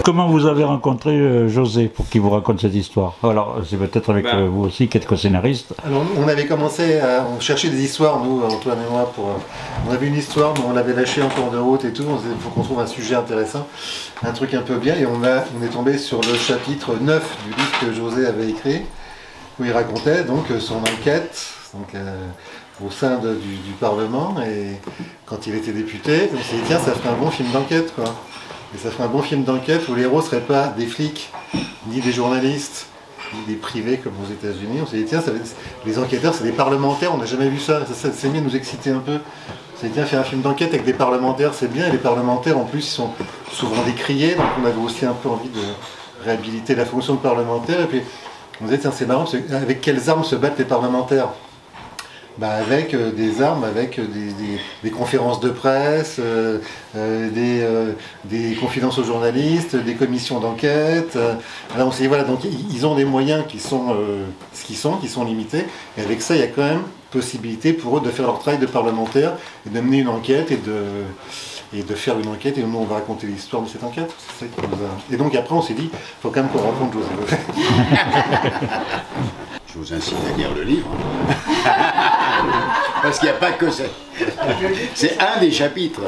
Comment vous avez rencontré José pour qu'il vous raconte cette histoire? Alors, c'est peut-être avec vous aussi qui êtes co-scénariste. Alors, on avait commencé, on cherchait des histoires, nous, Antoine et moi, on avait une histoire, mais on l'avait lâchée en cours de route et tout, on se disait, il faut qu'on trouve un sujet intéressant, un truc un peu bien, et on est tombé sur le chapitre 9 du livre que José avait écrit, où il racontait donc son enquête, donc, au sein du Parlement, et quand il était député, on s'est dit, tiens, ça ferait un bon film d'enquête, quoi. Et ça ferait un bon film d'enquête où les héros ne seraient pas des flics, ni des journalistes, ni des privés comme aux États-Unis. On s'est dit, tiens, les enquêteurs, c'est des parlementaires, on n'a jamais vu ça. Ça s'est mis à nous exciter un peu. On s'est dit, tiens, faire un film d'enquête avec des parlementaires, c'est bien. Et les parlementaires, en plus, ils sont souvent décriés. Donc on avait aussi un peu envie de réhabiliter la fonction de parlementaire. Et puis on se dit, tiens, c'est marrant, parce que avec quelles armes se battent les parlementaires? Avec des armes, avec des conférences de presse, des confidences aux journalistes, des commissions d'enquête. Alors on s'est dit, voilà, donc ils ont des moyens qui sont qui sont limités. Et avec ça, il y a quand même possibilité pour eux de faire leur travail de parlementaire et d'amener une enquête et de faire une enquête. Et nous, on va raconter l'histoire de cette enquête. C'est ça qui nous a... Et donc après, on s'est dit, il faut quand même qu'on rencontre José. Je vous incite à lire le livre. Parce qu'il n'y a pas que ça. C'est un des chapitres.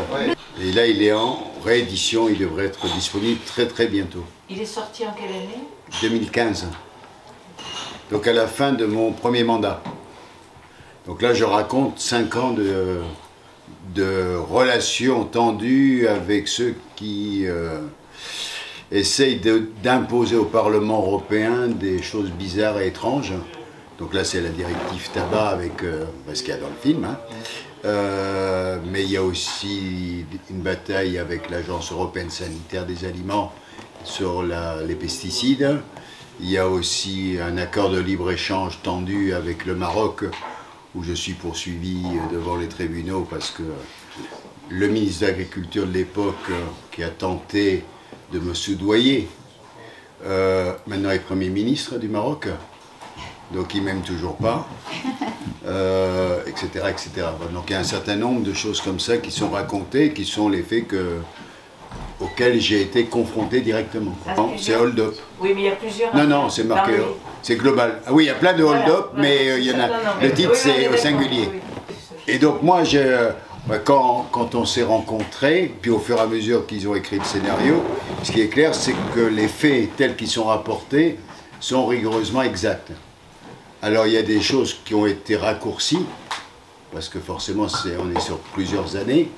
Et là, il est en réédition, il devrait être disponible très très bientôt. Il est sorti en quelle année? 2015. Donc à la fin de mon premier mandat. Donc là, je raconte 5 ans de relations tendues avec ceux qui essayent d'imposer au Parlement européen des choses bizarres et étranges. Donc là, c'est la directive tabac avec ce qu'il y a dans le film. Hein. Mais il y a aussi une bataille avec l'Agence européenne sanitaire des aliments sur les pesticides. Il y a aussi un accord de libre-échange tendu avec le Maroc, où je suis poursuivi devant les tribunaux parce que le ministre de l'Agriculture de l'époque, qui a tenté de me soudoyer, maintenant est Premier ministre du Maroc. Donc il m'aime toujours pas, etc., etc. Donc il y a un certain nombre de choses comme ça qui sont racontées, qui sont les faits auxquels j'ai été confronté directement. C'est hold up. Oui, mais il y a plusieurs... Non, c'est marqué, c'est global. Ah oui, il y a plein de hold up, mais il y en a. Le titre, c'est au singulier. Et donc moi, quand on s'est rencontrés, puis au fur et à mesure qu'ils ont écrit le scénario, ce qui est clair, c'est que les faits tels qu'ils sont rapportés sont rigoureusement exacts. Alors il y a des choses qui ont été raccourcies, parce que forcément on est sur plusieurs années.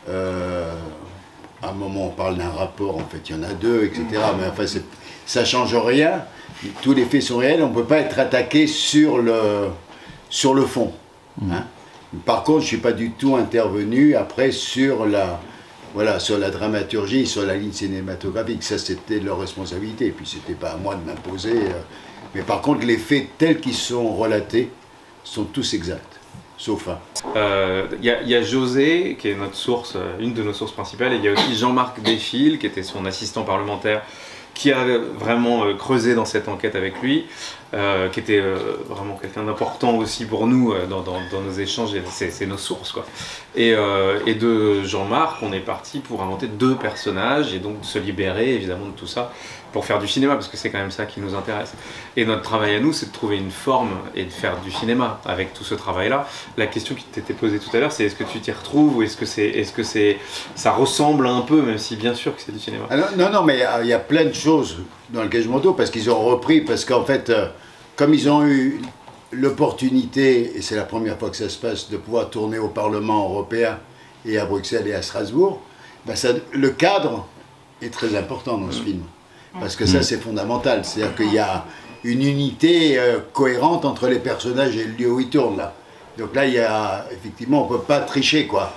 À un moment on parle d'un rapport, en fait il y en a 2, etc. Mais enfin ça ne change rien, tous les faits sont réels, on ne peut pas être attaqué sur le fond. Hein. Par contre je ne suis pas du tout intervenu après sur la dramaturgie, sur la ligne cinématographique, ça c'était leur responsabilité, et puis c'était pas à moi de m'imposer. Mais par contre, les faits tels qu'ils sont relatés sont tous exacts, sauf un. Il y a José, qui est notre source, une de nos sources principales, et il y a aussi Jean-Marc Desfils, qui était son assistant parlementaire, qui a vraiment creusé dans cette enquête avec lui, qui était vraiment quelqu'un d'important aussi pour nous dans nos échanges, c'est nos sources, quoi. Et de Jean-Marc, on est parti pour inventer 2 personnages et donc se libérer évidemment de tout ça pour faire du cinéma, parce que c'est quand même ça qui nous intéresse. Et notre travail à nous, c'est de trouver une forme et de faire du cinéma avec tout ce travail-là. La question qui t'était posée tout à l'heure, c'est est-ce que tu t'y retrouves ou est-ce que ça ressemble un peu, même si bien sûr que c'est du cinéma. Alors, non, mais il y a plein de choses dans lesquelles je m'en trouve, parce qu'ils ont repris, parce qu'en fait, comme ils ont eu l'opportunité, et c'est la première fois que ça se passe, de pouvoir tourner au Parlement européen et à Bruxelles et à Strasbourg, le cadre est très important dans ce film. Parce que ça, c'est fondamental. C'est-à-dire qu'il y a une unité cohérente entre les personnages et le lieu où ils tournent, là. Donc là, effectivement, on ne peut pas tricher, quoi.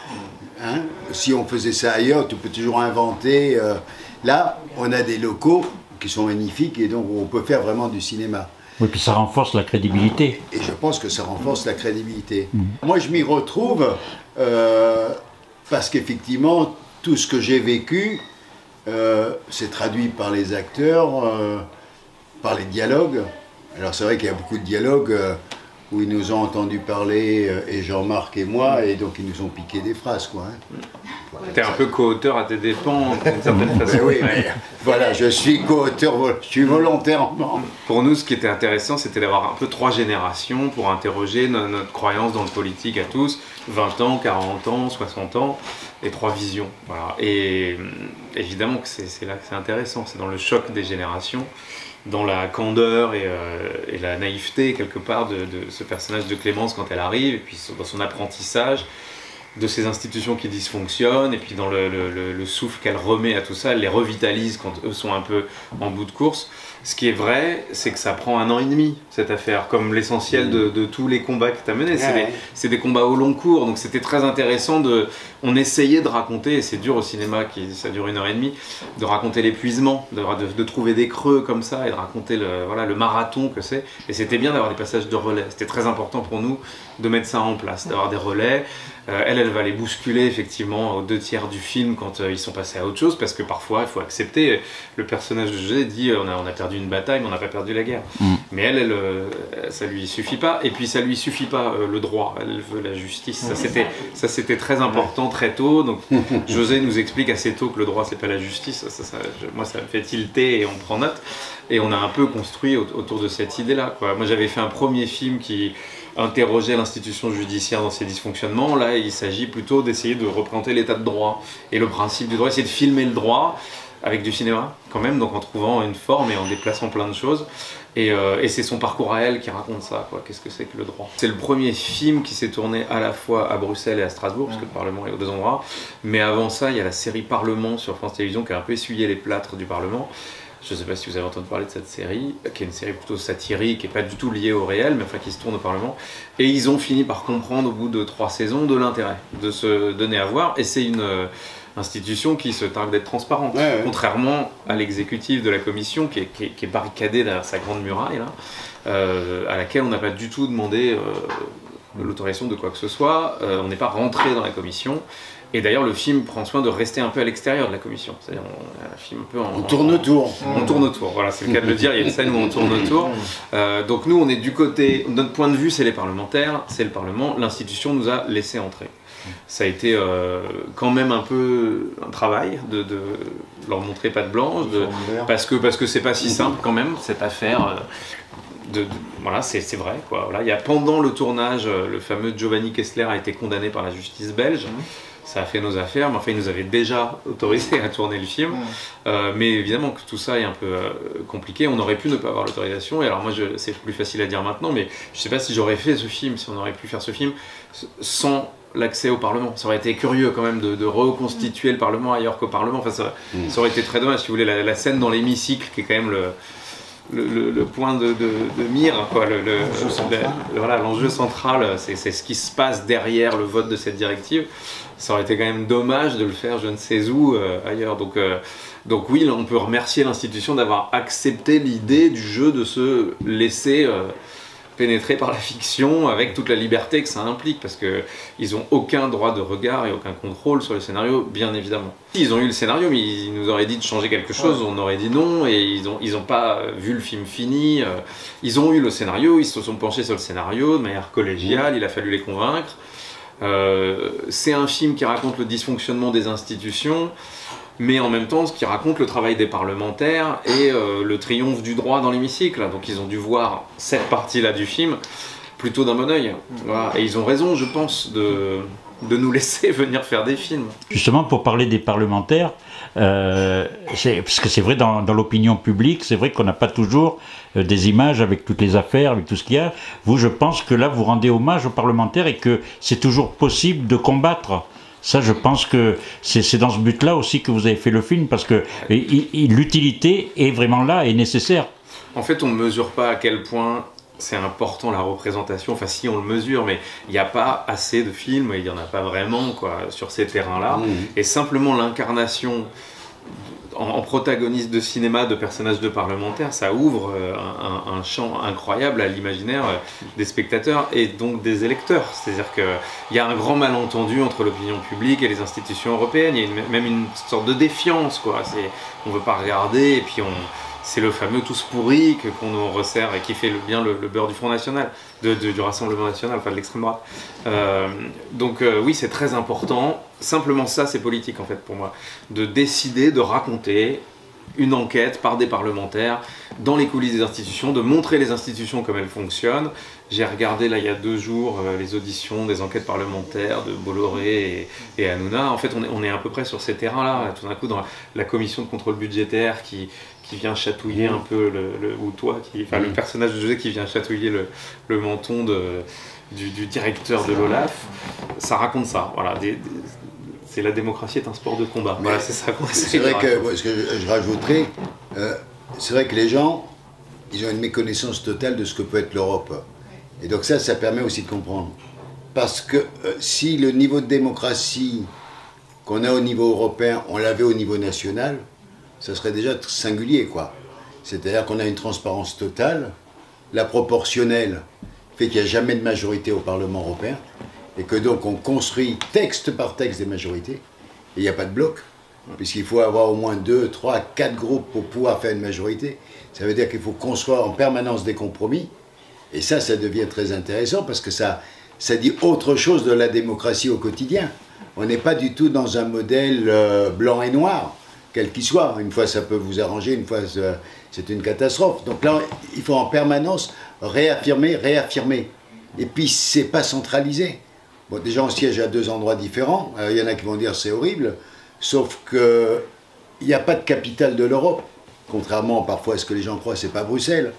Hein? Si on faisait ça ailleurs, tu peux toujours inventer. Là, on a des locaux qui sont magnifiques et donc on peut faire vraiment du cinéma. Oui, puis ça renforce la crédibilité. Et je pense que ça renforce la crédibilité. Moi, je m'y retrouve parce qu'effectivement, tout ce que j'ai vécu, c'est traduit par les acteurs, par les dialogues. Alors c'est vrai qu'il y a beaucoup de dialogues où ils nous ont entendu parler, et Jean-Marc et moi, et donc ils nous ont piqué des phrases, quoi. Hein. Voilà, t'es un peu co-auteur à tes dépens, d'une certaine façon. Oui, mais voilà, je suis co-auteur, je suis volontairement. Pour nous, ce qui était intéressant, c'était d'avoir un peu 3 générations pour interroger notre croyance dans le politique à tous, 20 ans, 40 ans, 60 ans, et 3 visions. Voilà. Et évidemment que c'est là que c'est intéressant, c'est dans le choc des générations, dans la candeur et la naïveté quelque part de ce personnage de Clémence quand elle arrive, et puis dans son apprentissage de ces institutions qui dysfonctionnent, et puis dans le souffle qu'elle remet à tout ça, elle les revitalise quand eux sont un peu en bout de course. Ce qui est vrai, c'est que ça prend 1 an et demi, cette affaire, comme l'essentiel de tous les combats que tu as menés. C'est des combats au long cours, donc c'était très intéressant on essayait de raconter, et c'est dur au cinéma, ça dure 1 heure et demie, de raconter l'épuisement, de trouver des creux comme ça, et de raconter le marathon que c'est. Et c'était bien d'avoir des passages de relais, c'était très important pour nous de mettre ça en place, d'avoir des relais. Elle va les bousculer effectivement aux 2/3 du film quand ils sont passés à autre chose, parce que parfois il faut accepter, le personnage de José dit on a perdu une bataille mais on n'a pas perdu la guerre. Mais elle, ça lui suffit pas, et puis ça lui suffit pas le droit, elle veut la justice. Ça c'était très important très tôt, donc José nous explique assez tôt que le droit c'est pas la justice. Moi ça me fait tilter et on prend note, et on a un peu construit autour de cette idée là, quoi. Moi j'avais fait un premier film qui interroger l'institution judiciaire dans ses dysfonctionnements. Là, il s'agit plutôt d'essayer de représenter l'état de droit et le principe du droit, essayer de filmer le droit avec du cinéma quand même, donc en trouvant une forme et en déplaçant plein de choses. Et c'est son parcours à elle qui raconte ça, quoi. Qu'est-ce que c'est que le droit? C'est le premier film qui s'est tourné à la fois à Bruxelles et à Strasbourg, parce que le Parlement est aux 2 endroits. Mais avant ça, il y a la série Parlement sur France Télévisions qui a un peu essuyé les plâtres du Parlement. Je ne sais pas si vous avez entendu parler de cette série, qui est une série plutôt satirique et pas du tout liée au réel, mais enfin qui se tourne au Parlement. Et ils ont fini par comprendre au bout de 3 saisons de l'intérêt de se donner à voir. Et c'est une institution qui se targue d'être transparente, contrairement à l'exécutif de la commission qui est barricadé derrière sa grande muraille, là, à laquelle on n'a pas du tout demandé l'autorisation de quoi que ce soit. On n'est pas rentré dans la commission. Et d'ailleurs, le film prend soin de rester un peu à l'extérieur de la commission. C'est-à-dire, un film un peu on tourne autour. On tourne autour, voilà, c'est le cas de le dire. Il y a une scène où on tourne autour. Donc nous, on est du côté... Notre point de vue, c'est les parlementaires, c'est le Parlement. L'institution nous a laissé entrer. Ça a été quand même un peu un travail de leur montrer patte blanche, parce que c'est pas si simple quand même, cette affaire... voilà, c'est vrai, quoi. Voilà, pendant le tournage, le fameux Giovanni Kessler a été condamné par la justice belge. Ça a fait nos affaires, mais enfin il nous avait déjà autorisé à tourner le film. Mais évidemment que tout ça est un peu compliqué, on aurait pu ne pas avoir l'autorisation. Et alors moi, c'est plus facile à dire maintenant, mais je ne sais pas si j'aurais fait ce film, si on aurait pu faire ce film sans l'accès au Parlement. Ça aurait été curieux quand même de reconstituer le Parlement ailleurs qu'au Parlement. Enfin, ça aurait été très dommage, si vous voulez, la scène dans l'hémicycle, qui est quand même le point de mire, quoi. Voilà, l'enjeu central, c'est ce qui se passe derrière le vote de cette directive. Ça aurait été quand même dommage de le faire je ne sais où ailleurs. Donc oui, on peut remercier l'institution d'avoir accepté l'idée du jeu de se laisser pénétrer par la fiction avec toute la liberté que ça implique, parce qu'ils n'ont aucun droit de regard et aucun contrôle sur le scénario, bien évidemment. Ils ont eu le scénario, mais ils nous auraient dit de changer quelque chose, on aurait dit non, et ils ont pas vu le film fini. Ils ont eu le scénario, ils se sont penchés sur le scénario de manière collégiale, il a fallu les convaincre. C'est un film qui raconte le dysfonctionnement des institutions, mais en même temps, ce qui raconte le travail des parlementaires et le triomphe du droit dans l'hémicycle. Donc ils ont dû voir cette partie-là du film plutôt d'un bon oeil. Voilà. Et ils ont raison, je pense, de nous laisser venir faire des films. Justement, pour parler des parlementaires, parce que c'est vrai, dans l'opinion publique, c'est vrai qu'on n'a pas toujours des images avec toutes les affaires, avec tout ce qu'il y a. Vous, je pense que là, vous rendez hommage aux parlementaires et que c'est toujours possible de combattre. Ça, je pense que c'est dans ce but-là aussi que vous avez fait le film, parce que l'utilité est vraiment là et nécessaire. En fait, on ne mesure pas à quel point c'est important la représentation, enfin si on le mesure, mais il n'y a pas assez de films, il n'y en a pas vraiment, quoi, sur ces terrains-là. Et simplement l'incarnation en protagoniste de cinéma de personnages de parlementaires, ça ouvre un champ incroyable à l'imaginaire des spectateurs et donc des électeurs. C'est-à-dire qu'il y a un grand malentendu entre l'opinion publique et les institutions européennes, il y a même une sorte de défiance, quoi. On ne veut pas regarder, et puis c'est le fameux tous pourris qu'on nous resserre et qui fait bien le beurre du Front National, du Rassemblement National, enfin de l'extrême droite. Donc oui, c'est très important. Simplement ça, c'est politique en fait pour moi. De décider, de raconter une enquête par des parlementaires dans les coulisses des institutions, de montrer les institutions comme elles fonctionnent. J'ai regardé là il y a 2 jours les auditions des enquêtes parlementaires de Bolloré et Hanouna. En fait, on est à peu près sur ces terrains-là. Tout d'un coup, dans la commission de contrôle budgétaire qui vient chatouiller un peu, ou toi, le personnage de José qui vient chatouiller le menton du directeur de l'OLAF, ça raconte ça. Voilà, c'est la démocratie est un sport de combat. Voilà, c'est ça qu'on essaie. C'est vrai que ce que je rajouterais, c'est vrai que les gens, ils ont une méconnaissance totale de ce que peut être l'Europe. Et donc ça permet aussi de comprendre. Parce que si le niveau de démocratie qu'on a au niveau européen, on l'avait au niveau national, ça serait déjà singulier, quoi. C'est-à-dire qu'on a une transparence totale, la proportionnelle fait qu'il n'y a jamais de majorité au Parlement européen, et que donc on construit texte par texte des majorités, et il n'y a pas de bloc, puisqu'il faut avoir au moins 2, 3, 4 groupes pour pouvoir faire une majorité. Ça veut dire qu'il faut construire en permanence des compromis, et ça devient très intéressant, parce que ça dit autre chose de la démocratie au quotidien. On n'est pas du tout dans un modèle blanc et noir, quel qu'il soit. Une fois ça peut vous arranger, une fois c'est une catastrophe. Donc là, il faut en permanence réaffirmer. Et puis c'est pas centralisé. Bon, déjà on siège à 2 endroits différents, il y en a qui vont dire c'est horrible, sauf que il n'y a pas de capitale de l'Europe, contrairement parfois à ce que les gens croient, c'est pas Bruxelles.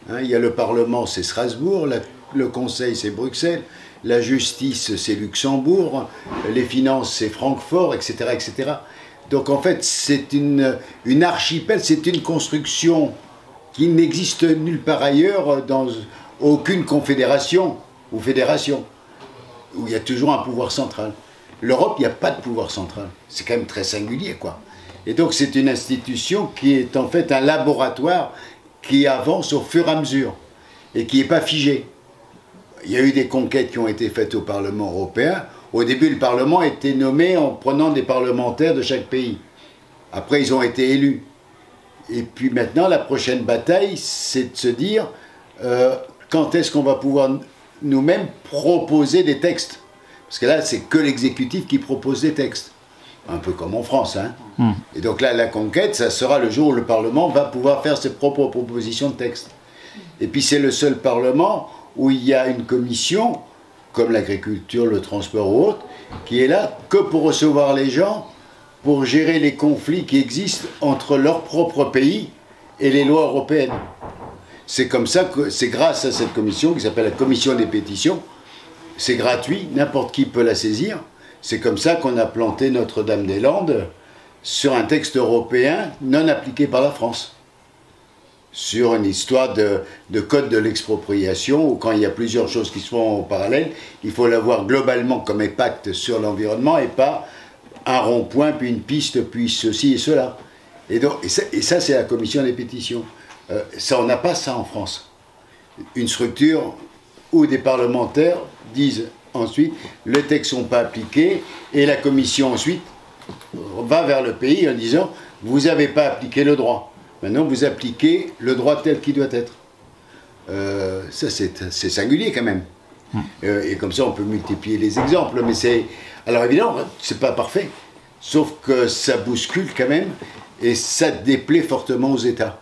Hein, il y a le Parlement, c'est Strasbourg, le Conseil, c'est Bruxelles, la justice, c'est Luxembourg, les finances, c'est Francfort, etc., etc. Donc en fait, c'est une archipel, c'est une construction qui n'existe nulle part ailleurs dans aucune confédération ou fédération, où il y a toujours un pouvoir central. L'Europe, il n'y a pas de pouvoir central. C'est quand même très singulier, quoi. Et donc c'est une institution qui est en fait un laboratoire qui avance au fur et à mesure et qui n'est pas figé. Il y a eu des conquêtes qui ont été faites au Parlement européen. Au début, le Parlement était nommé en prenant des parlementaires de chaque pays. Après, ils ont été élus. Et puis maintenant, la prochaine bataille, c'est de se dire quand est-ce qu'on va pouvoir nous-mêmes proposer des textes. Parce que là, c'est que l'exécutif qui propose des textes. Un peu comme en France. Hein. Et donc là, la conquête, ça sera le jour où le Parlement va pouvoir faire ses propres propositions de textes. Et puis c'est le seul Parlement où il y a une commission, comme l'agriculture, le transport ou autre, qui est là que pour recevoir les gens, pour gérer les conflits qui existent entre leur propre pays et les lois européennes. C'est comme ça que c'est grâce à cette commission qui s'appelle la commission des pétitions. C'est gratuit, n'importe qui peut la saisir. C'est comme ça qu'on a planté Notre-Dame-des-Landes sur un texte européen non appliqué par la France. Sur une histoire de code de l'expropriation, où quand il y a plusieurs choses qui se font en parallèle, il faut l'avoir globalement comme impact sur l'environnement et pas un rond-point, puis une piste, puis ceci et cela. Et ça c'est la commission des pétitions. Ça, on n'a pas ça en France. Une structure où des parlementaires disent ensuite les textes ne sont pas appliqués et la commission ensuite va vers le pays en disant vous n'avez pas appliqué le droit. Maintenant vous appliquez le droit tel qu'il doit être. Ça c'est singulier quand même. Et comme ça on peut multiplier les exemples. Mais c'est alors évidemment c'est pas parfait. Sauf que ça bouscule quand même et ça déplaît fortement aux États.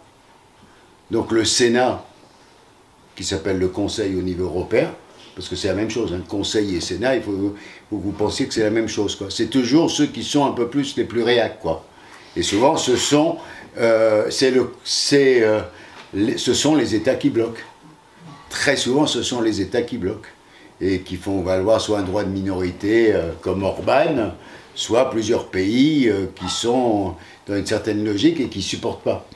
Donc le Sénat, qui s'appelle le Conseil au niveau européen, parce que c'est la même chose, hein, Conseil et Sénat, il faut que vous pensiez que c'est la même chose. C'est toujours ceux qui sont un peu plus les plus réacs, quoi. Et souvent, ce sont les États qui bloquent. Très souvent, ce sont les États qui bloquent et qui font valoir soit un droit de minorité comme Orban, soit plusieurs pays qui sont dans une certaine logique et qui ne supportent pas.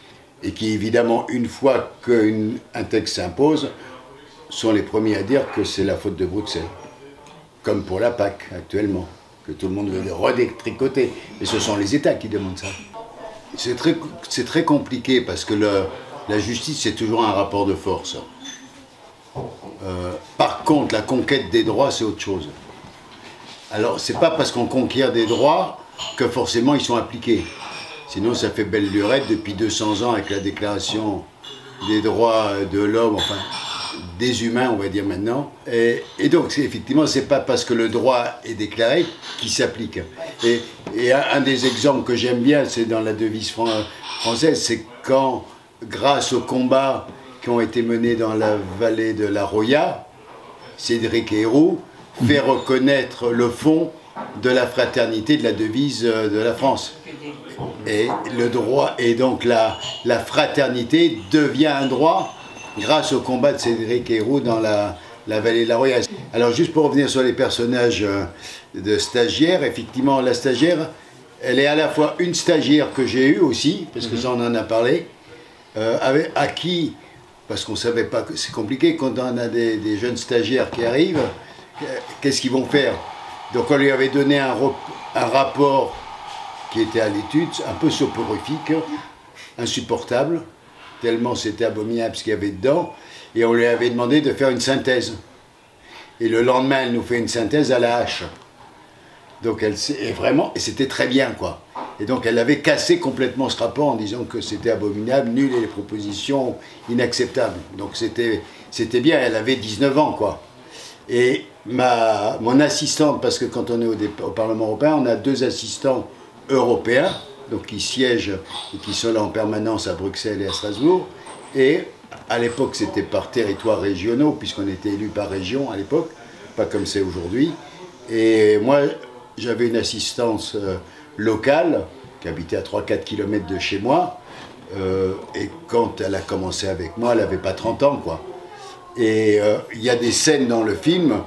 Et qui, évidemment, une fois qu'un texte s'impose, sont les premiers à dire que c'est la faute de Bruxelles. Comme pour la PAC, actuellement, que tout le monde veut redétricoter. Mais ce sont les États qui demandent ça. C'est très compliqué, parce que la justice, c'est toujours un rapport de force. Par contre, la conquête des droits, c'est autre chose. Alors, c'est pas parce qu'on conquiert des droits que forcément ils sont appliqués. Sinon, ça fait belle lurette depuis 200 ans avec la déclaration des droits de l'homme, enfin des humains, on va dire maintenant. Et donc, effectivement, c'est pas parce que le droit est déclaré qu'il s'applique. Et un des exemples que j'aime bien, c'est dans la devise française, c'est quand, grâce aux combats qui ont été menés dans la vallée de la Roya, Cédric Héroux fait reconnaître le fond de la fraternité de la devise de la France. Et le droit, et donc la fraternité devient un droit grâce au combat de Cédric Héroux dans la vallée de la Roya. Alors juste pour revenir sur les personnages de stagiaires, effectivement la stagiaire, elle est à la fois une stagiaire que j'ai eue aussi, parce que ça on en a parlé, à qui, parce qu'on ne savait pas que c'est compliqué quand on a des jeunes stagiaires qui arrivent, qu'est-ce qu'ils vont faire? Donc on lui avait donné un rapport qui était à l'étude, un peu soporifique, insupportable, tellement c'était abominable ce qu'il y avait dedans, et on lui avait demandé de faire une synthèse. Et le lendemain, elle nous fait une synthèse à la hache. Donc et c'était très bien, quoi. Et donc elle avait cassé complètement ce rapport en disant que c'était abominable, nul et les propositions inacceptables. Donc c'était bien, elle avait 19 ans, quoi. Et mon assistante, parce que quand on est au Parlement européen, on a 2 assistants européens, donc qui siègent et qui sont là en permanence à Bruxelles et à Strasbourg. Et à l'époque, c'était par territoires régionaux, puisqu'on était élu par région à l'époque, pas comme c'est aujourd'hui. Et moi, j'avais une assistance locale, qui habitait à 3-4 km de chez moi. Et quand elle a commencé avec moi, elle n'avait pas 30 ans, quoi. Et il y a des scènes dans le film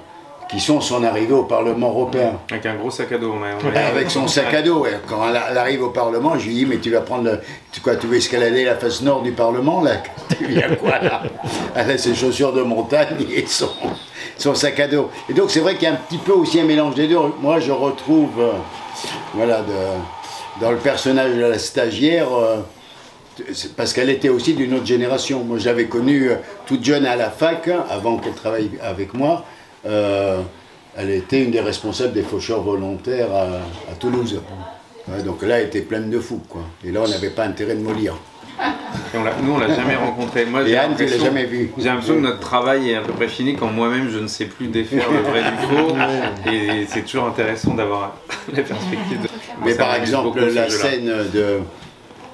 qui sont son arrivée au Parlement européen. Avec un gros sac à dos. Avec son sac à dos, ouais. Quand elle arrive au Parlement, je lui dis, mais tu vas prendre, tu veux escalader la face nord du Parlement, là? Tu viens quoi, là? Elle a ses chaussures de montagne et son sac à dos. Et donc c'est vrai qu'il y a un petit peu aussi un mélange des deux. Moi je retrouve, voilà, dans le personnage de la stagiaire, parce qu'elle était aussi d'une autre génération. Moi je l'avais connue toute jeune à la fac, avant qu'elle travaille avec moi. Elle était une des responsables des faucheurs volontaires à Toulouse. Ouais, donc là, elle était pleine de fous, quoi. Et là, on n'avait pas intérêt de mollir. Nous, on l'a jamais rencontré. Moi, et Anne, tu l'as jamais vu. J'ai l'impression que notre travail est à peu près fini quand moi-même, je ne sais plus défaire le vrai du faux. Et c'est toujours intéressant d'avoir la perspective. Mais par exemple, la scène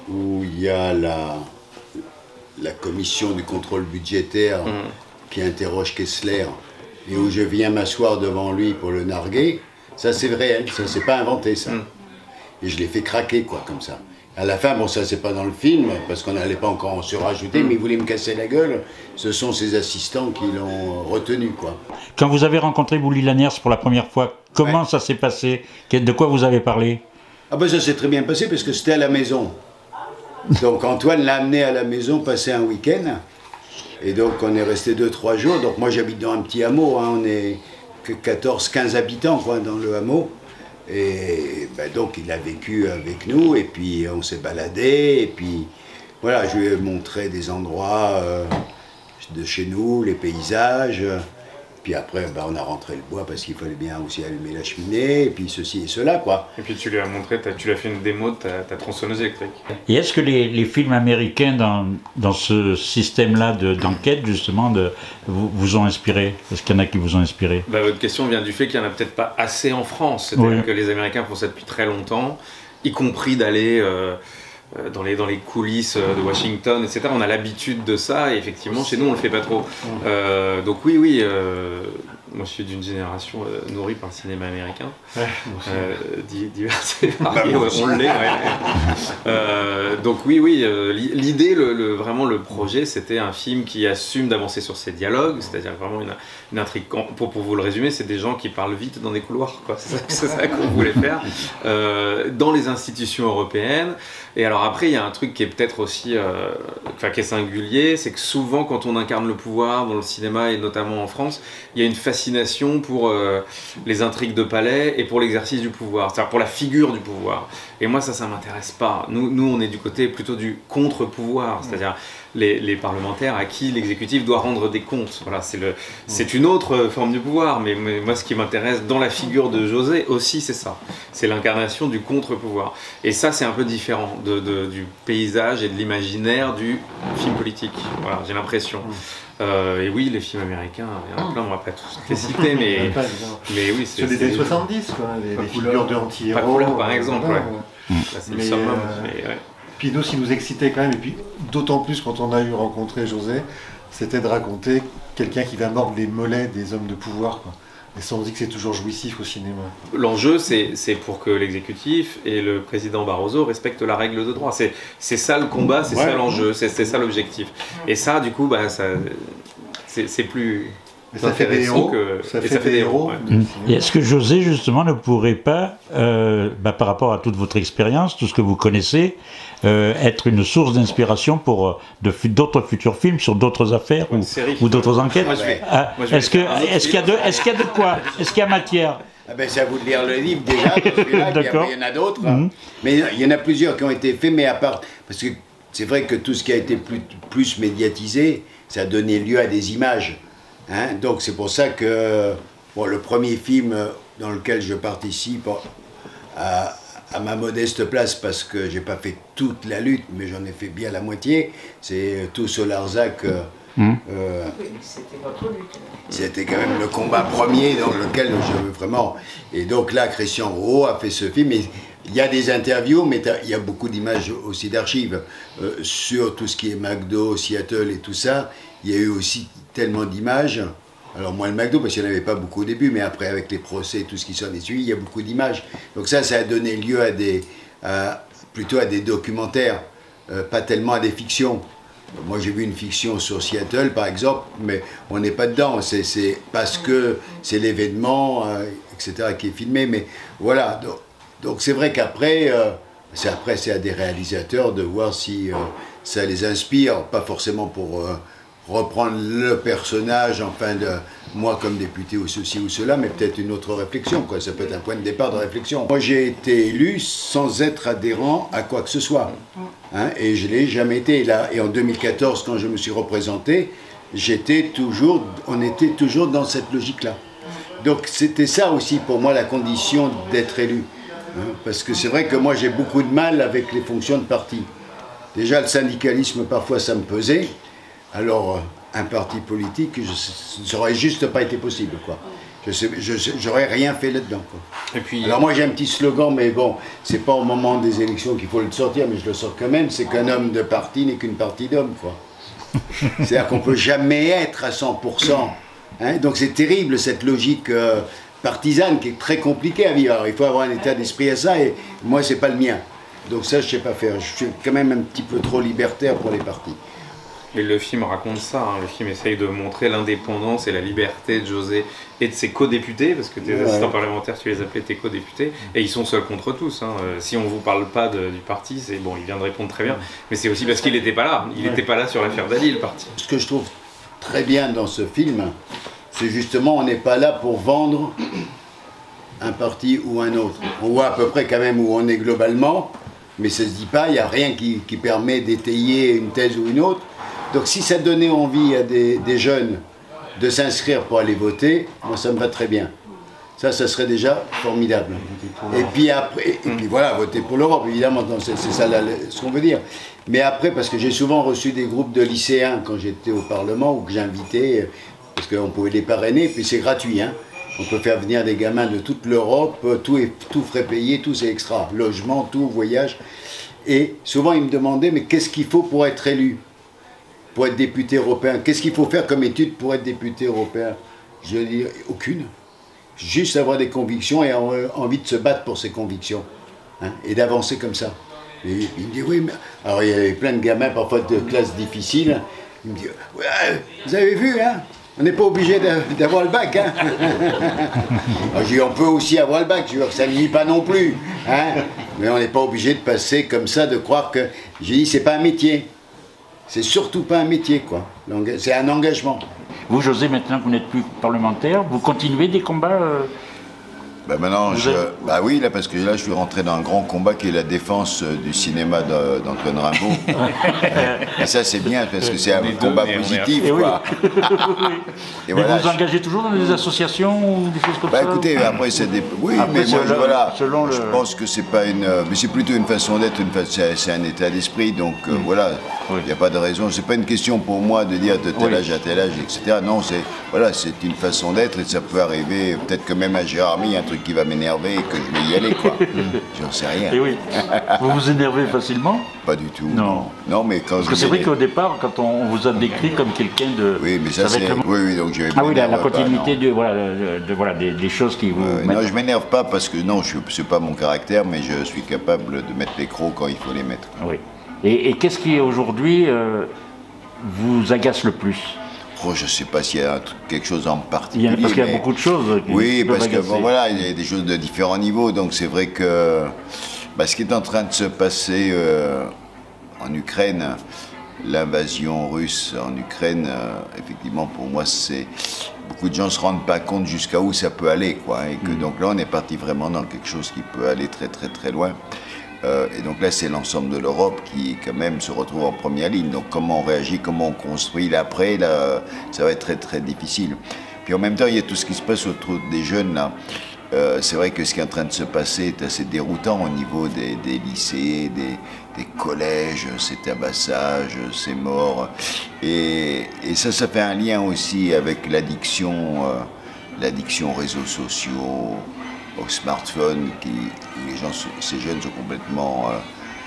où il y a la commission du contrôle budgétaire qui interroge Kessler, et où je viens m'asseoir devant lui pour le narguer, ça c'est réel, ça c'est pas inventé, ça. Et je l'ai fait craquer, quoi, comme ça. À la fin, bon, ça c'est pas dans le film, parce qu'on n'allait pas encore en surajouter, mais il voulait me casser la gueule. Ce sont ses assistants qui l'ont retenu, quoi. Quand vous avez rencontré Bouli Laniers pour la première fois, comment ça s'est passé? De quoi vous avez parlé? Ah ben ça s'est très bien passé, parce que c'était à la maison. Donc Antoine l'a amené à la maison passer un week-end. Et donc on est resté 2-3 jours, donc moi j'habite dans un petit hameau, hein, on est que 14-15 habitants, quoi, dans le hameau. Et ben, donc il a vécu avec nous, et puis on s'est baladé, et puis voilà, je lui ai montré des endroits de chez nous, les paysages. Puis après, ben, on a rentré le bois parce qu'il fallait bien aussi allumer la cheminée, et puis ceci et cela, quoi. Et puis tu lui as montré, tu lui as fait une démo de ta tronçonneuse électrique. Et est-ce que les films américains dans ce système-là d'enquête, justement, vous ont inspiré? Est-ce qu'il y en a qui vous ont inspiré? Bah, votre question vient du fait qu'il n'y en a peut-être pas assez en France. C'est-à-dire que les Américains font ça depuis très longtemps, y compris d'aller dans les coulisses de Washington, etc. On a l'habitude de ça, et effectivement, chez nous, on le fait pas trop. Donc oui, moi je suis d'une génération nourrie par le cinéma américain, divers et variés, on l'est. Donc oui, l'idée, vraiment le projet, c'était un film qui assume d'avancer sur ses dialogues, c'est-à-dire vraiment une intrigue. Pour vous le résumer, c'est des gens qui parlent vite dans des couloirs, quoi. C'est ça qu'on voulait faire dans les institutions européennes. Et alors après, il y a un truc qui est peut-être aussi, qui est singulier, c'est que souvent quand on incarne le pouvoir dans le cinéma et notamment en France, il y a une facilité fascination pour les intrigues de palais et pour l'exercice du pouvoir, c'est-à-dire pour la figure du pouvoir. Et moi, ça m'intéresse pas. Nous, on est du côté plutôt du contre-pouvoir, c'est-à-dire les parlementaires à qui l'exécutif doit rendre des comptes. Voilà, c'est une autre forme du pouvoir, mais moi, ce qui m'intéresse dans la figure de José aussi, c'est ça. C'est l'incarnation du contre-pouvoir. Et ça, c'est un peu différent du paysage et de l'imaginaire du film politique. Voilà, j'ai l'impression. Et oui, les films américains, il y en a plein, on va pas tous les citer, mais oui, c'est... Sur les années 70, quoi, les figures de anti-héros. Pas couleur, par exemple, voilà, ouais. Là, c'est le summum, mais ouais. Puis nous, ce qui nous excitait quand même, et puis d'autant plus quand on a eu rencontré José, c'était de raconter quelqu'un qui va mordre les mollets des hommes de pouvoir, quoi. Et ça, on dit que c'est toujours jouissif au cinéma. L'enjeu, c'est pour que l'exécutif et le président Barroso respectent la règle de droit. C'est ça le combat, c'est ça l'enjeu, c'est ça l'objectif. Et ça, du coup, c'est plus... Mais ça fait des héros. Ça fait des héros. Ouais. Et est-ce que José, justement, ne pourrait pas, par rapport à toute votre expérience, tout ce que vous connaissez, être une source d'inspiration pour d'autres futurs films sur d'autres affaires ou d'autres enquêtes? Est-ce qu'il y a de quoi? Est-ce qu'il y a matière? Ah ben, c'est à vous de lire le livre déjà, il y en a d'autres. Mais il y en a plusieurs qui ont été faits, mais à part... Parce que c'est vrai que tout ce qui a été plus médiatisé, ça a donné lieu à des images. Hein, donc c'est pour ça que le premier film dans lequel je participe à ma modeste place, parce que j'ai pas fait toute la lutte, mais j'en ai fait bien la moitié, c'est Tous au Larzac. C'était votre lutte. C'était quand même le combat premier dans lequel je veux vraiment... Et donc là, Christian Rouault a fait ce film. Et il y a des interviews, mais il y a beaucoup d'images aussi d'archives sur tout ce qui est McDo, Seattle et tout ça. Il y a eu aussi tellement d'images. Alors moi le McDo, parce qu'il n'y en avait pas beaucoup au début, mais après avec les procès et tout ce qui s'en est suivi, il y a beaucoup d'images. Donc ça a donné lieu plutôt à des documentaires, pas tellement à des fictions. Moi j'ai vu une fiction sur Seattle par exemple, mais on n'est pas dedans, c'est parce que c'est l'événement, etc. qui est filmé, mais voilà. Donc c'est vrai qu'après, c'est à des réalisateurs de voir si ça les inspire, pas forcément pour reprendre le personnage, enfin, de moi comme député ou ceci ou cela, mais peut-être une autre réflexion, quoi. Ça peut être un point de départ de réflexion. Moi, j'ai été élu sans être adhérent à quoi que ce soit, hein, et je ne l'ai jamais été. Là, et en 2014, quand je me suis représenté, on était toujours dans cette logique-là. Donc, c'était ça aussi pour moi la condition d'être élu. Hein, parce que c'est vrai que moi, j'ai beaucoup de mal avec les fonctions de parti. Déjà, le syndicalisme, parfois, ça me pesait. Alors, un parti politique, ça n'aurait juste pas été possible, quoi. J'aurais rien fait là-dedans, quoi. Et puis, alors moi j'ai un petit slogan, mais bon, c'est pas au moment des élections qu'il faut le sortir, mais je le sors quand même, c'est qu'un homme de parti n'est qu'une partie d'hommes, quoi. C'est-à-dire qu'on ne peut jamais être à 100%. Hein, donc c'est terrible, cette logique partisane qui est très compliquée à vivre. Alors, il faut avoir un état d'esprit à ça, et moi c'est pas le mien. Donc ça je sais pas faire, je suis quand même un petit peu trop libertaire pour les partis. Et le film raconte ça, hein. Le film essaye de montrer l'indépendance et la liberté de José et de ses co-députés, parce que tes assistants parlementaires, tu les appelais tes co-députés, et ils sont seuls contre tous. Hein. Si on ne vous parle pas du parti, c'est bon, il vient de répondre très bien, mais c'est aussi parce qu'il n'était pas là. Il n'était pas là sur l'affaire Dali, le parti. Ce que je trouve très bien dans ce film, c'est justement, on n'est pas là pour vendre un parti ou un autre. On voit à peu près quand même où on est globalement, mais ça ne se dit pas, il n'y a rien qui permet d'étayer une thèse ou une autre. Donc si ça donnait envie à des jeunes de s'inscrire pour aller voter, moi ça me va très bien. Ça serait déjà formidable. Et puis après, voilà, voter pour l'Europe, évidemment, c'est ça ce qu'on veut dire. Mais après, parce que j'ai souvent reçu des groupes de lycéens quand j'étais au Parlement, ou que j'invitais, parce qu'on pouvait les parrainer, puis c'est gratuit, hein. On peut faire venir des gamins de toute l'Europe, tout frais payé, tout c'est extra. Logement, tout, voyage. Et souvent ils me demandaient, mais qu'est-ce qu'il faut pour être élu ? Pour être député européen, qu'est-ce qu'il faut faire comme étude pour être député européen? Je dis aucune. Juste avoir des convictions et envie de se battre pour ses convictions. Hein, et d'avancer comme ça. Et il me dit oui, mais... Alors il y avait plein de gamins, parfois de classes difficiles. Il me dit, ouais, vous avez vu, hein, on n'est pas obligé d'avoir le bac. Hein. Alors, je dis, on peut aussi avoir le bac, je veux dire, ça ne nuit pas non plus. Hein, mais on n'est pas obligé de passer comme ça, de croire que... J'ai dit, c'est pas un métier. c'est surtout pas un métier, quoi. C'est un engagement. Vous, José, maintenant que vous n'êtes plus parlementaire, vous continuez des combats Bah maintenant, bah oui, là, parce que là, je suis rentré dans un grand combat qui est la défense du cinéma d'Antoine Rimbaud. Et ça, c'est bien, parce que c'est un combat positif, quoi. Et voilà, vous engagez toujours dans des associations ou des choses comme ça? Écoutez, après, c'est des... Oui, après, mais moi, voilà, je pense que c'est pas une... Mais c'est plutôt une façon d'être, c'est un état d'esprit, donc voilà, il n'y a pas de raison. C'est pas une question pour moi de dire de tel âge à tel âge, etc. Non, c'est une façon d'être, et ça peut arriver, peut-être que même à Gérard Mille, un truc qui va m'énerver et que je vais y aller, quoi. J'en sais rien. Et oui. Vous vous énervez facilement? Pas du tout. Non. Non, mais quand parce que c'est vrai qu'au départ, quand on vous a décrit comme quelqu'un de... Oui, mais ça c'est... Oui, donc je vais... Ah oui, la continuité des choses qui vous... non, je m'énerve pas parce que non, c'est pas mon caractère, mais je suis capable de mettre les crocs quand il faut les mettre. Oui. Et qu'est-ce qui aujourd'hui vous agace le plus? Oh, je ne sais pas s'il y a quelque chose en particulier. Parce qu'il y a beaucoup de choses qui oui, peuvent parce que agacer. bon, voilà, il y a des choses de différents niveaux. Donc c'est vrai que ce qui est en train de se passer en Ukraine, l'invasion russe en Ukraine, effectivement, pour moi, c'est beaucoup de gens ne se rendent pas compte jusqu'à où ça peut aller, quoi. Et que donc là, on est parti vraiment dans quelque chose qui peut aller très très très loin. Et donc là, c'est l'ensemble de l'Europe qui, quand même, se retrouve en première ligne. Donc comment on réagit, comment on construit l'après, là, ça va être très très difficile. Puis en même temps, il y a tout ce qui se passe autour des jeunes, là. C'est vrai que ce qui est en train de se passer est assez déroutant au niveau des lycées, des collèges, ces tabassages, ces morts. Et ça fait un lien aussi avec l'addiction aux réseaux sociaux, aux smartphones, ces jeunes sont complètement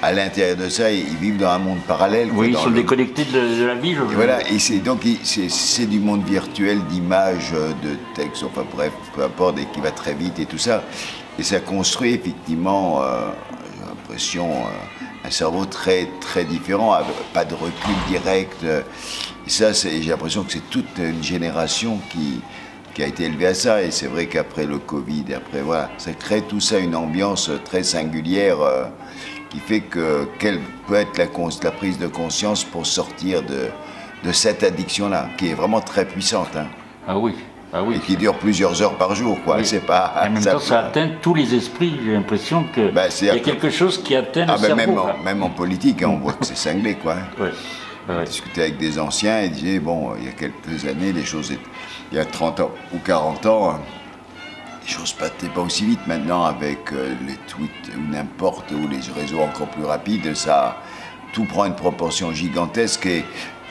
à l'intérieur de ça, et ils vivent dans un monde parallèle. Oui, ils sont déconnectés de la vie. Voilà, et c'est du monde virtuel, d'images, de textes, enfin bref, peu importe, et qui va très vite et tout ça. Et ça construit effectivement, j'ai l'impression, un cerveau très très différent, avec pas de recul direct. Et ça, j'ai l'impression que c'est toute une génération qui a été élevé à ça, et c'est vrai qu'après le Covid, après voilà, ça crée tout ça une ambiance très singulière qui fait que quelle peut être la prise de conscience pour sortir de cette addiction-là, qui est vraiment très puissante. Hein. Ah oui. Ah oui. Et qui dure plusieurs heures par jour, quoi. Oui. C'est pas. En même temps, ça atteint tous les esprits. J'ai l'impression que il y a quelque chose qui atteint le cerveau. Même en politique, hein, on voit que c'est cinglé, quoi. Oui. J'ai discuté avec des anciens et disaient, bon, il y a quelques années, les choses, il y a 30 ans ou 40 ans, les choses n'étaient pas aussi vite. Maintenant, avec les tweets ou n'importe, ou les réseaux encore plus rapides, tout prend une proportion gigantesque, et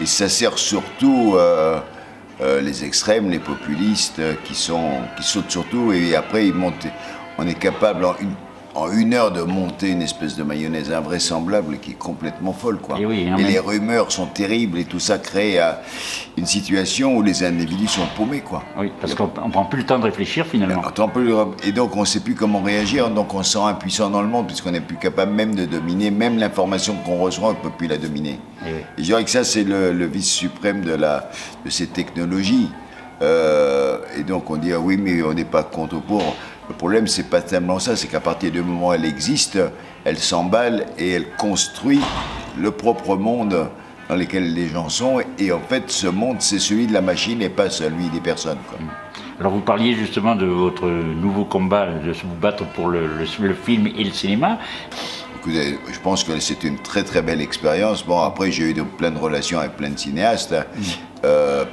ça sert surtout les extrêmes, les populistes qui sautent sur tout, et après ils montent. On est capable en une heure de monter une espèce de mayonnaise invraisemblable qui est complètement folle, quoi. Et les rumeurs sont terribles, et tout ça crée une situation où les individus sont paumés, quoi. Oui, parce qu'on ne prend plus le temps de réfléchir finalement. Et donc on ne sait plus comment réagir, donc on se sent impuissant dans le monde puisqu'on n'est plus capable même de dominer, même l'information qu'on reçoit, on ne peut plus la dominer. Et je dirais que ça, c'est le vice suprême de ces technologies. Et donc on dit, ah oui, mais on n'est pas contre ou pour. Le problème, c'est pas tellement ça, c'est qu'à partir du moment où elle existe, elle s'emballe et elle construit le propre monde dans lequel les gens sont. Et en fait, ce monde, c'est celui de la machine et pas celui des personnes, quoi. Alors vous parliez justement de votre nouveau combat, de vous battre pour le film et le cinéma. Écoutez, je pense que c'était une très très belle expérience. Bon, après, j'ai eu plein de relations avec plein de cinéastes,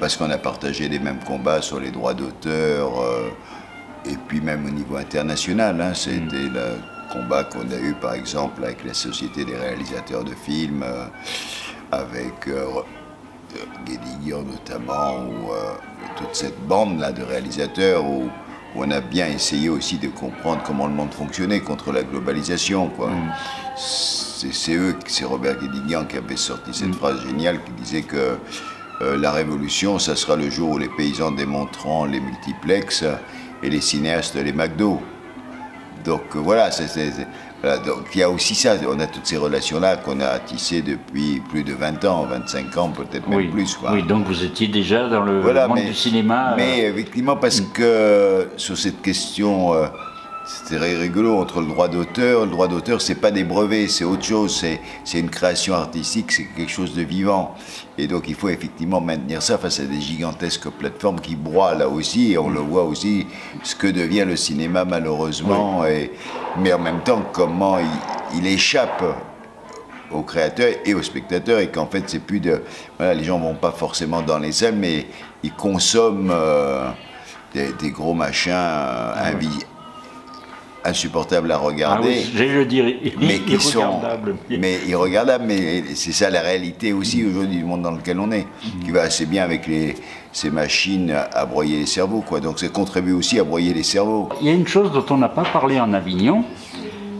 parce qu'on a partagé les mêmes combats sur les droits d'auteur. Et puis même au niveau international, hein, c'était le combat qu'on a eu par exemple avec la Société des réalisateurs de films, avec Guédiguian notamment, ou toute cette bande-là de réalisateurs où on a bien essayé aussi de comprendre comment le monde fonctionnait contre la globalisation, quoi. C'est Robert Guédiguian qui avait sorti cette phrase géniale qui disait que la révolution, ça sera le jour où les paysans démonteront les multiplexes et les cinéastes les McDo. Donc voilà, voilà, donc il y a aussi ça, on a toutes ces relations-là qu'on a tissées depuis plus de 20 ans, 25 ans, peut-être même plus, quoi. Oui, donc vous étiez déjà dans le monde du cinéma. Mais effectivement, parce que sur cette question c'est très rigolo entre le droit d'auteur. Le droit d'auteur, c'est pas des brevets, c'est autre chose. C'est une création artistique, c'est quelque chose de vivant. Et donc, il faut effectivement maintenir ça face à des gigantesques plateformes qui broient là aussi. Et on le voit aussi, ce que devient le cinéma, malheureusement. Oui. Mais en même temps, comment il échappe aux créateurs et aux spectateurs, et qu'en fait, c'est plus de... Voilà, les gens vont pas forcément dans les salles, mais ils consomment des gros machins insupportables à regarder. Ah oui, j'allais le dire, mais qui sont irregardables. irregardables, mais c'est ça la réalité aussi aujourd'hui du monde dans lequel on est, qui va assez bien avec ces machines à broyer les cerveaux, quoi. Donc ça contribue aussi à broyer les cerveaux. Il y a une chose dont on n'a pas parlé en Avignon,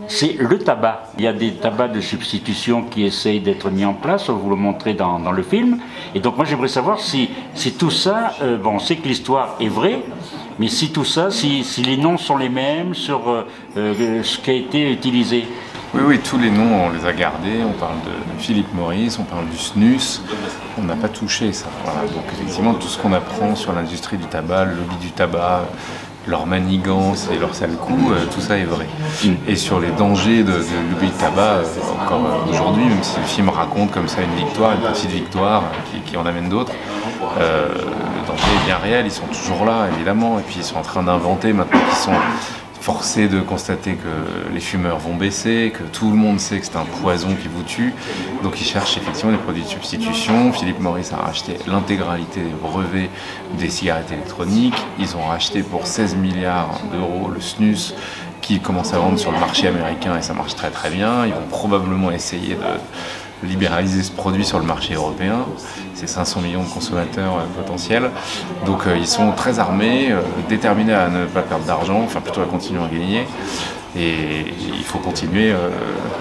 c'est le tabac. Il y a des tabacs de substitution qui essayent d'être mis en place, vous le montrez dans le film. Et donc moi j'aimerais savoir si tout ça, bon, on sait que l'histoire est vraie, mais si tout ça, si les noms sont les mêmes sur ce qui a été utilisé. Oui, tous les noms, on les a gardés. On parle de Philip Morris, on parle du snus. On n'a pas touché ça. Voilà. Donc effectivement, tout ce qu'on apprend sur l'industrie du tabac, le lobby du tabac, leur manigance et leur sale coup, tout ça est vrai. Et sur les dangers de lobby de tabac, encore aujourd'hui, même si le film raconte comme ça une victoire, une petite victoire qui en amène d'autres, le danger est bien réel, ils sont toujours là, évidemment. Et puis ils sont en train d'inventer maintenant qu'ils sont forcés de constater que les fumeurs vont baisser, que tout le monde sait que c'est un poison qui vous tue. Donc ils cherchent effectivement des produits de substitution. Philip Morris a racheté l'intégralité des brevets des cigarettes électroniques. Ils ont racheté pour 16 milliards d'euros le snus qui commence à vendre sur le marché américain et ça marche très très bien. Ils vont probablement essayer de libéraliser ce produit sur le marché européen. C'est 500 millions de consommateurs potentiels. Donc ils sont très armés, déterminés à ne pas perdre d'argent, enfin plutôt à continuer à gagner. Et il faut continuer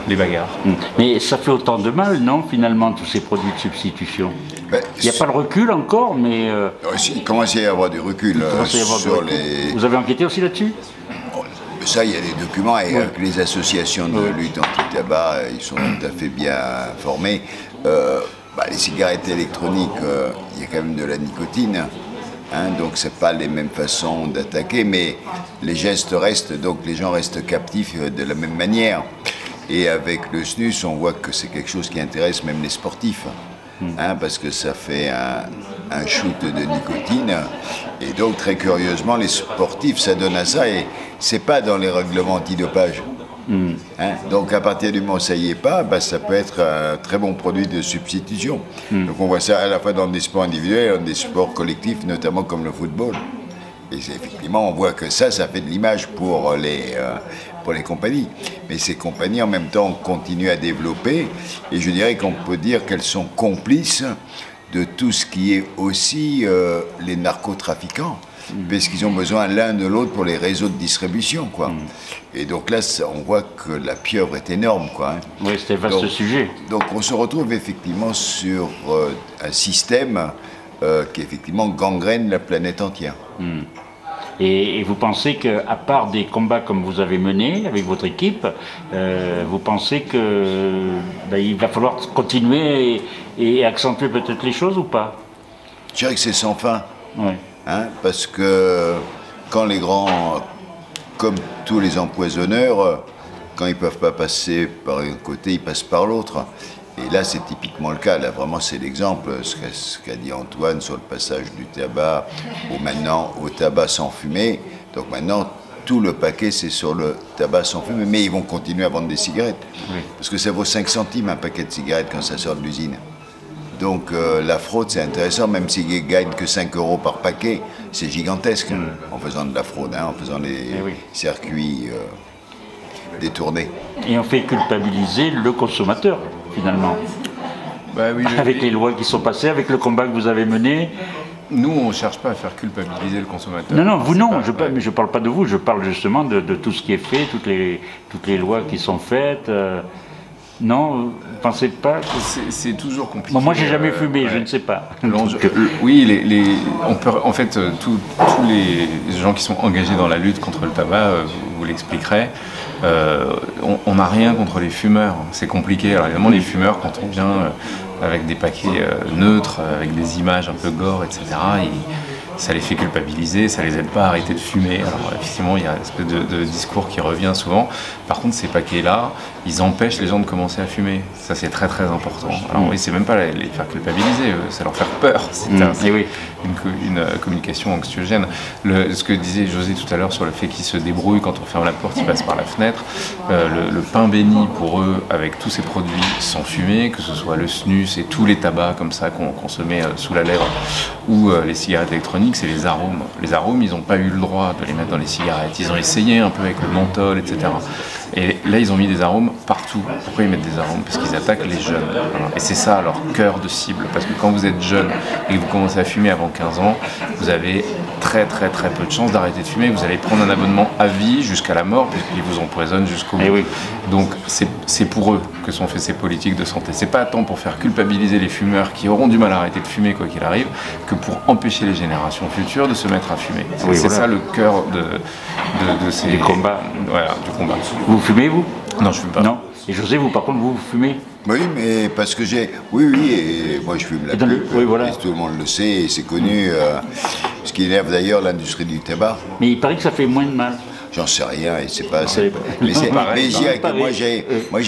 les bagarres. Mais ça fait autant de mal, non, finalement, tous ces produits de substitution? Il n'y a pas le recul encore, mais... Il commence à y avoir du recul sur les... Vous avez enquêté aussi là-dessus? Ça, il y a des documents et avec les associations de lutte anti-tabac, ils sont tout à fait bien formés. Les cigarettes électroniques, il y a quand même de la nicotine, hein, donc c'est pas les mêmes façons d'attaquer, mais les gestes restent, donc les gens restent captifs de la même manière. Et avec le snus, on voit que c'est quelque chose qui intéresse même les sportifs. Hein, parce que ça fait un shoot de nicotine et donc très curieusement les sportifs s'adonnent à ça et c'est pas dans les règlements antidopage. Hein, donc à partir du moment où ça y est pas, ça peut être un très bon produit de substitution. Donc on voit ça à la fois dans des sports individuels et dans des sports collectifs, notamment comme le football. Et effectivement on voit que ça fait de l'image pour les compagnies. Mais ces compagnies, en même temps, continuent à développer. Et je dirais qu'on peut dire qu'elles sont complices de tout ce qui est aussi les narcotrafiquants. Parce qu'ils ont besoin l'un de l'autre pour les réseaux de distribution, quoi. Et donc là, on voit que la pieuvre est énorme, quoi. Hein. Oui, c'était un vaste sujet. Donc on se retrouve effectivement sur un système qui, effectivement, gangrène la planète entière. Et vous pensez qu'à part des combats comme vous avez menés avec votre équipe, vous pensez qu'il va falloir continuer et accentuer peut-être les choses ou pas? Je dirais que c'est sans fin. Oui. Hein, parce que quand les grands, comme tous les empoisonneurs, quand ils ne peuvent pas passer par un côté, ils passent par l'autre. Et là, c'est typiquement le cas. Là, vraiment, c'est l'exemple, ce qu'a dit Antoine sur le passage du tabac au tabac sans fumée. Donc maintenant, tout le paquet, c'est sur le tabac sans fumée. Mais ils vont continuer à vendre des cigarettes. Oui. Parce que ça vaut 5 centimes un paquet de cigarettes quand ça sort de l'usine. Donc la fraude, c'est intéressant, même s'ils ne gagnent que 5 € par paquet, c'est gigantesque en faisant de la fraude, hein, en faisant les circuits détournés. Et on fait culpabiliser le consommateur, finalement. Avec les lois qui sont passées, avec le combat que vous avez mené. Nous, on ne cherche pas à faire culpabiliser le consommateur. Non, vous non, je ne parle pas de vous, je parle justement de tout ce qui est fait, toutes les lois qui sont faites. Non, vous ne pensez pas que... C'est toujours compliqué. Moi, j'ai jamais fumé, je ne sais pas. Oui, en fait, tous les gens qui sont engagés dans la lutte contre le tabac, vous l'expliquerez, on n'a rien contre les fumeurs. C'est compliqué. Alors évidemment, les fumeurs, quand on vient avec des paquets neutres, avec des images un peu gore, etc., ça les fait culpabiliser, ça les aide pas à arrêter de fumer. Alors effectivement, il y a une espèce de discours qui revient souvent. Par contre, ces paquets-là, ils empêchent les gens de commencer à fumer. Ça, c'est très très important. Alors oui, c'est même pas les faire culpabiliser, c'est leur faire peur. C'est une communication anxiogène. Ce que disait José tout à l'heure sur le fait qu'ils se débrouillent quand on ferme la porte, ils passent par la fenêtre. Le pain béni pour eux, avec tous ces produits sans fumer, que ce soit le snus et tous les tabacs comme ça qu'on se met sous la lèvre, ou les cigarettes électroniques, c'est les arômes. Les arômes, ils n'ont pas eu le droit de les mettre dans les cigarettes. Ils ont essayé un peu avec le menthol, etc. Et là, ils ont mis des arômes partout. Pourquoi ils mettent des arômes? Parce qu'ils attaquent les jeunes. Voilà. Et c'est ça leur cœur de cible. Parce que quand vous êtes jeune et que vous commencez à fumer avant 15 ans, vous avez très très très peu de chances d'arrêter de fumer. Vous allez prendre un abonnement à vie jusqu'à la mort, puisqu'ils vous empoisonnent jusqu'au bout. Oui. Donc c'est pour eux que sont faites ces politiques de santé. C'est pas tant pour faire culpabiliser les fumeurs qui auront du mal à arrêter de fumer quoi qu'il arrive, que pour empêcher les générations futures de se mettre à fumer. C'est ça le cœur de ces... Du combat. Voilà, du combat. Vous fumez, vous? Non, je fume pas. Non. Et José, vous, par contre, vous fumez? Oui, mais parce que j'ai... Oui, et moi je fume la pipe, voilà. tout le monde le sait, et c'est connu. Ce qui énerve d'ailleurs l'industrie du tabac. Mais il paraît que ça fait moins de mal. J'en sais rien, et c'est pas... Mais c'est pareil. Moi,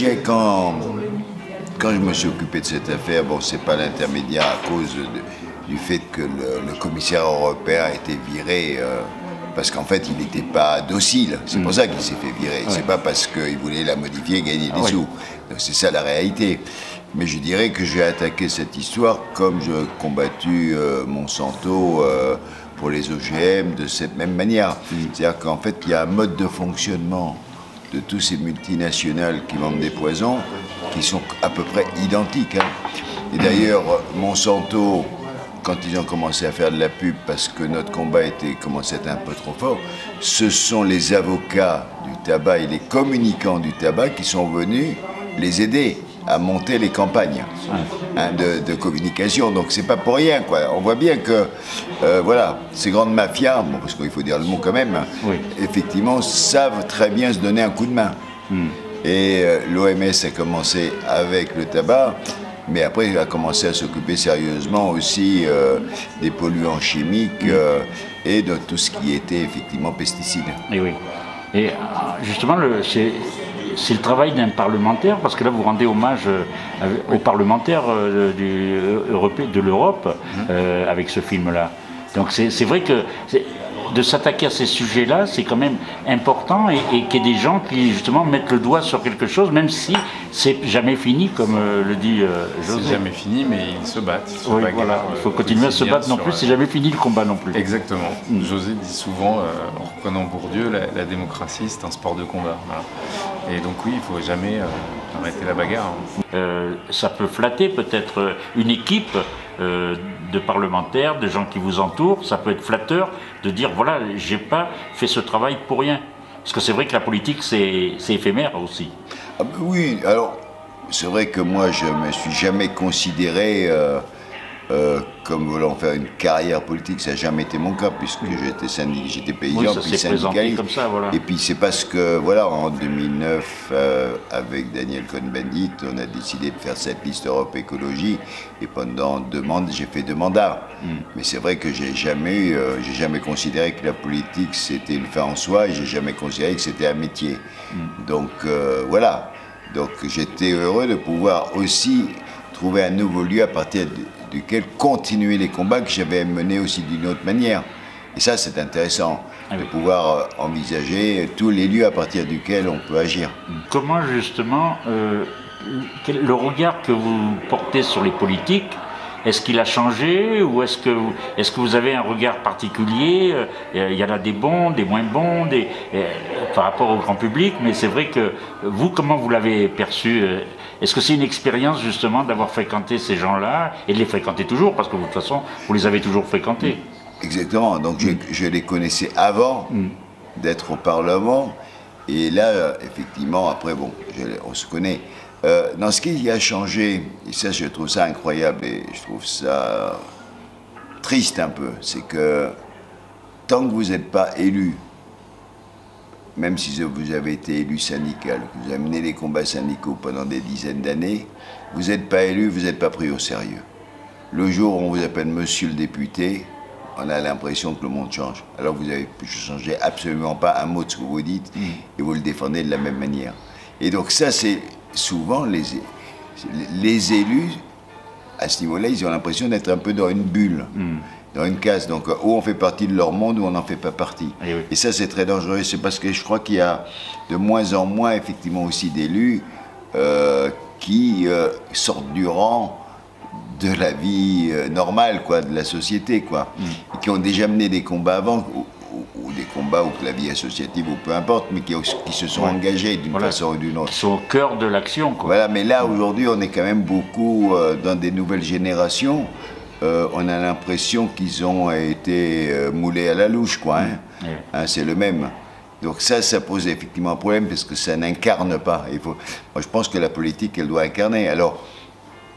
quand je me suis occupé de cette affaire, bon, c'est pas l'intermédiaire à cause du fait que le commissaire européen a été viré... parce qu'en fait, il n'était pas docile. C'est pour ça qu'il s'est fait virer. C'est pas parce qu'il voulait la modifier et gagner des sous. C'est ça la réalité. Mais je dirais que j'ai attaqué cette histoire comme j'ai combattu Monsanto pour les OGM de cette même manière. C'est-à-dire qu'en fait, il y a un mode de fonctionnement de tous ces multinationales qui vendent des poisons qui sont à peu près identiques. Et d'ailleurs, Monsanto... quand ils ont commencé à faire de la pub parce que notre combat commençait à être un peu trop fort, ce sont les avocats du tabac et les communicants du tabac qui sont venus les aider à monter les campagnes de communication. Donc c'est pas pour rien, quoi. On voit bien que voilà, ces grandes mafias, bon, parce qu'il faut dire le mot quand même, effectivement, savent très bien se donner un coup de main. Et l'OMS a commencé avec le tabac. Mais après, il a commencé à s'occuper sérieusement aussi des polluants chimiques et de tout ce qui était effectivement pesticides. Et oui. Et justement, c'est le travail d'un parlementaire, parce que là, vous rendez hommage aux parlementaires de l'Europe avec ce film-là. Donc c'est vrai que... de s'attaquer à ces sujets-là, c'est quand même important et qu'il y ait des gens qui justement mettent le doigt sur quelque chose, même si c'est jamais fini, comme le dit José. C'est jamais fini, mais ils se battent. Il faut continuer à se battre non plus, c'est jamais fini le combat non plus. Exactement. José dit souvent, en reprenant Bourdieu, la démocratie c'est un sport de combat. Voilà. Et donc oui, il ne faut jamais arrêter la bagarre. Ça peut flatter peut-être une équipe de parlementaires, de gens qui vous entourent, ça peut être flatteur de dire voilà, j'ai pas fait ce travail pour rien. Parce que c'est vrai que la politique c'est éphémère aussi. Ah ben oui, alors c'est vrai que moi je me suis jamais considéré comme voulant faire une carrière politique, ça n'a jamais été mon cas puisque j'étais paysan, puis syndicaliste. Comme ça, voilà. Et puis c'est parce que voilà, en 2009 avec Daniel Cohn-Bendit, on a décidé de faire cette liste Europe Écologie et pendant 2 mandats, j'ai fait 2 mandats. Mais c'est vrai que j'ai jamais considéré que la politique c'était une fin en soi et j'ai jamais considéré que c'était un métier. Donc voilà, donc j'étais heureux de pouvoir aussi trouver un nouveau lieu à partir duquel continuer les combats que j'avais menés aussi d'une autre manière. Et ça, c'est intéressant, de pouvoir envisager tous les lieux à partir duquel on peut agir. Comment justement, le regard que vous portez sur les politiques, est-ce qu'il a changé ou est-ce que vous avez un regard particulier? Il y en a des bons, des moins bons, par rapport au grand public, mais c'est vrai que vous, comment vous l'avez perçu? Est-ce que c'est une expérience justement d'avoir fréquenté ces gens-là et de les fréquenter toujours, parce que de toute façon, vous les avez toujours fréquentés? Exactement, donc je les connaissais avant d'être au Parlement, et là, effectivement, après, bon, on se connaît. Dans ce qui a changé, et ça je trouve ça incroyable et je trouve ça triste un peu, c'est que tant que vous n'êtes pas élu, même si vous avez été élu syndical, que vous avez mené les combats syndicaux pendant des dizaines d'années, vous n'êtes pas élu, vous n'êtes pas pris au sérieux. Le jour où on vous appelle monsieur le député, on a l'impression que le monde change. Alors vous avez changé absolument pas un mot de ce que vous dites et vous le défendez de la même manière. Et donc ça, c'est souvent les élus, à ce niveau-là, ils ont l'impression d'être un peu dans une bulle, dans une case. Donc ou on fait partie de leur monde ou on n'en fait pas partie. Et ça, c'est très dangereux. C'est parce que je crois qu'il y a de moins en moins, effectivement, aussi d'élus qui sortent du rang de la vie normale, quoi, de la société, quoi, et qui ont déjà mené des combats avant, ou des combats ou de la vie associative, ou peu importe, mais qui se sont engagés d'une façon ou d'une autre. Ils sont au cœur de l'action, quoi. Voilà, mais là, aujourd'hui, on est quand même beaucoup dans des nouvelles générations. On a l'impression qu'ils ont été moulés à la louche, quoi. C'est le même. Donc ça pose effectivement un problème, parce que ça n'incarne pas. Moi, je pense que la politique, elle doit incarner. Alors,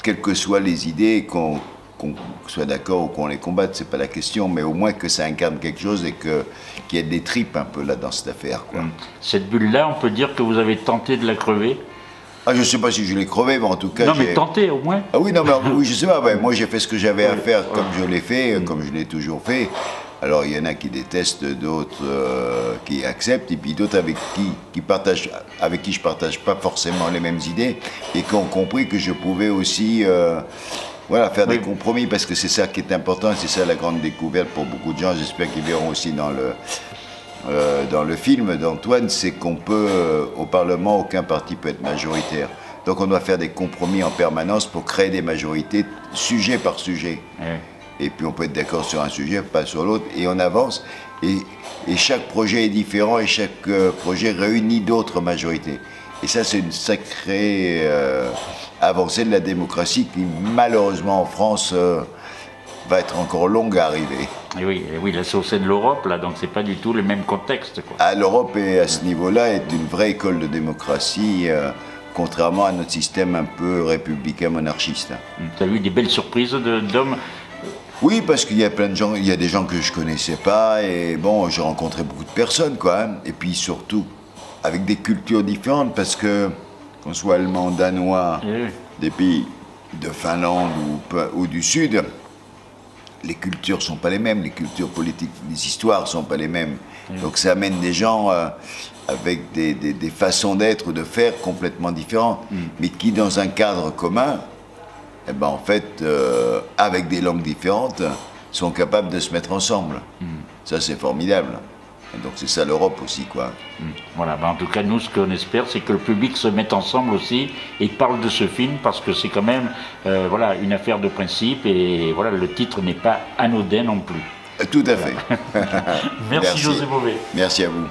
quelles que soient les idées, qu'on soit d'accord ou qu'on les combatte, c'est pas la question, mais au moins que ça incarne quelque chose et qu'il y ait des tripes un peu là dans cette affaire, quoi. Cette bulle-là, on peut dire que vous avez tenté de la crever? Ah, je sais pas si je l'ai crevé, mais en tout cas... Non, mais tenté au moins. Ah oui, non, mais oui, je sais pas, moi j'ai fait ce que j'avais à faire comme je l'ai fait, comme je l'ai toujours fait. Alors il y en a qui détestent, d'autres qui acceptent, et puis d'autres avec qui je partage pas forcément les mêmes idées, et qui ont compris que je pouvais aussi faire des compromis, parce que c'est ça qui est important, c'est ça la grande découverte pour beaucoup de gens, j'espère qu'ils verront aussi dans le film d'Antoine, c'est qu'on peut, au Parlement, aucun parti peut être majoritaire. Donc on doit faire des compromis en permanence pour créer des majorités, sujet par sujet. Et puis on peut être d'accord sur un sujet, pas sur l'autre, et on avance. Et chaque projet est différent, et chaque projet réunit d'autres majorités. Et ça, c'est une sacrée avancée de la démocratie qui, malheureusement, en France, va être encore longue à arriver. Et oui, là, c'est au sein de l'Europe, là, donc c'est pas du tout le même contexte, quoi. L'Europe, à ce niveau-là, est une vraie école de démocratie, contrairement à notre système un peu républicain monarchiste. Tu as eu des belles surprises d'hommes? Oui, parce qu'il y a plein de gens, il y a des gens que je connaissais pas, et bon, j'ai rencontré beaucoup de personnes, quoi. Et puis surtout, avec des cultures différentes, parce que, qu'on soit allemand, danois, des pays de Finlande ou du Sud, les cultures sont pas les mêmes, les cultures politiques, les histoires sont pas les mêmes. Donc ça amène des gens avec des façons d'être ou de faire complètement différentes, mais qui, dans un cadre commun, eh ben, en fait, avec des langues différentes, sont capables de se mettre ensemble. Ça, c'est formidable. Et donc, c'est ça l'Europe aussi, quoi. Voilà, en tout cas, nous, ce qu'on espère, c'est que le public se mette ensemble aussi et parle de ce film, parce que c'est quand même une affaire de principe, et voilà, le titre n'est pas anodin non plus. Tout à fait. Merci José Bové. Merci à vous.